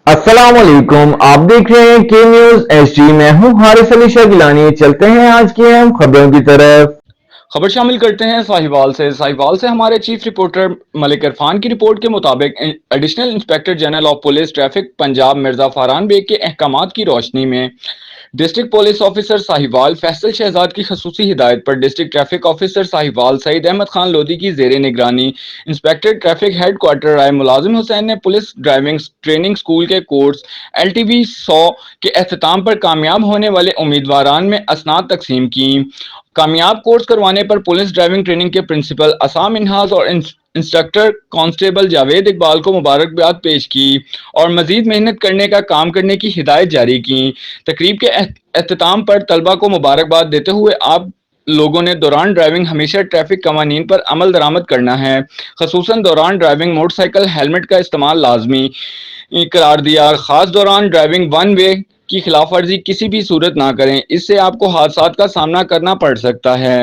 السلام علیکم، آپ دیکھ رہے ہیں کے نیوز ایچ ڈی۔ میں ہوں حارث علی شاہ گیلانی۔ چلتے ہیں آج کی اہم خبروں کی طرف۔ خبر شامل کرتے ہیں ساہیوال سے ہمارے چیف رپورٹر ملک عرفان کی رپورٹ کے مطابق additional inspector general of police traffic Punjab Mirza Faran Baig کے احکامات کی روشنی میں district police officer Sahiwal Faisal Shahzad کی خصوصی ہدایت پر district traffic officer Sahiwal Saeed Ahmad Khan Lodhi کی زیر نگرانی inspector traffic headquarter Rai Mulazim Hussain نے پولیس ڈرائیونگ ٹریننگ سکول کے کورس LTV 100 کے اختتام پر کامیاب ہونے والے امیدواران میں اسناد تقسیم کی۔ کامیاب کورس کروانے پر پولیس ڈرائیونگ ٹریننگ کے پرنسپل عصام انہاز اور انسٹرکٹر کانسٹیبل جاوید اقبال کو مبارکباد پیش کی اور مزید محنت کرنے کا کام کرنے کی ہدایت جاری کی۔ تقریب کے اختتام پر طلبہ کو مبارکباد دیتے ہوئے آپ لوگوں نے دوران ڈرائیونگ ہمیشہ ٹریفک قوانین پر عمل درآمد کرنا ہے، خصوصاً دوران ڈرائیونگ موٹر سائیکل ہیلمٹ کا استعمال لازمی قرار دیا۔ خاص دوران ڈرائیونگ ون وے کی خلاف ورزی کسی بھی صورت نہ کریں، اس سے آپ کو حادثات کا سامنا کرنا پڑ سکتا ہے۔